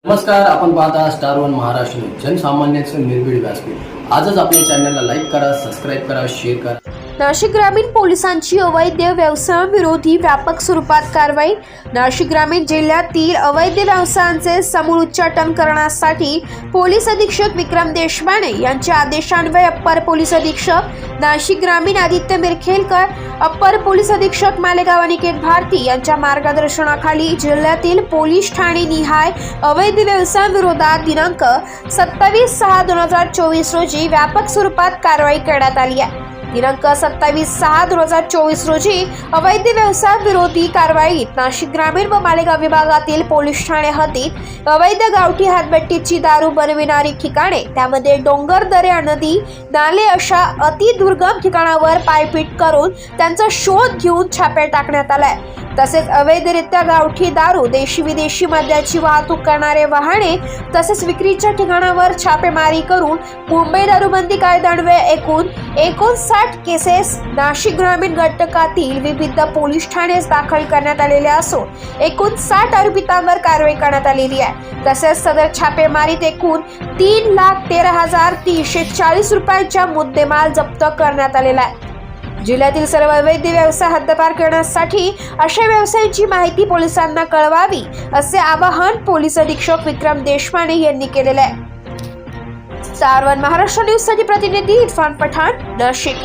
नमस्कार, आपण पाहता स्टार वन महाराष्ट्र न्यूज, जनसामान्यांचे निर्भीड व्यासपीठ। आजच आपल्या चॅनलला लाईक करा, सबस्क्राईब करा, शेअर करा। नाशिक ग्रामीण पोलिसांची अवैध व्यवसायाविरोधी व्यापक स्वरूपात कारवाई। नाशिक ग्रामीण जिल्ह्यातील अवैध व्यवसायांचे समूळ उच्चाटन करण्यासाठी पोलीस अधीक्षक विक्रम देशपांडे यांच्या आदेशान्वये अप्पर पोलीस अधीक्षक नाशिक ग्रामीण आदित्य मिरखेलकर, अप्पर पोलीस अधीक्षक मालेगाव अनिकेत भारती यांच्या मार्गदर्शनाखाली जिल्ह्यातील पोलीस ठाणे निहाय अवैध व्यवसायाविरोधात दिनांक 27/6/2024 रोजी व्यापक स्वरूपात कारवाई करण्यात आली आहे। दिनांक 27/6/2024 रोजी अवैध व्यवसाय विरोधी कारवाईत नाशिक ग्रामीण व मालेगाव विभागातील पोलीस ठाणे हद्दीत अवैध गावठी हातभट्टीची दारू बनविणारी ठिकाणे, त्यामध्ये डोंगर, दऱ्या, नदी, नाले अशा अतिदुर्गम ठिकाणावर पायपीट करून त्यांचा शोध घेऊन छापे टाकण्यात आलाय। तसेच अवैधरित्या गावठी दारू, देशी विदेशी मद्याची वाहतूक करणारे वाहने तसेच विक्रीच्या ठिकाणावर छापेमारी करून मुंबई दारूबंदी कायद्यान्वये एकूण 59 केसेस नाशिक ग्रामीण घटकातील विविध पोलीस ठाण्यात दाखल करण्यात आलेल्या असून एकूण 60 आरोपितांवर कारवाई करण्यात आलेली आहे। तसेच सदर छापेमारीत एकूण 3,13,340 रुपयांचा मुद्देमाल जप्त करण्यात आलेला आहे। जिल्ह्यातील सर्व अवैध व्यवसाय हद्दपार करण्यासाठी अशा व्यवसायांची माहिती पोलिसांना कळवावी, असे आवाहन पोलीस अधीक्षक विक्रम देशपांडे यांनी केलेले आहे। स्टार वन महाराष्ट्र न्यूज साठी प्रतिनिधी इरफान पठाण, नाशिक।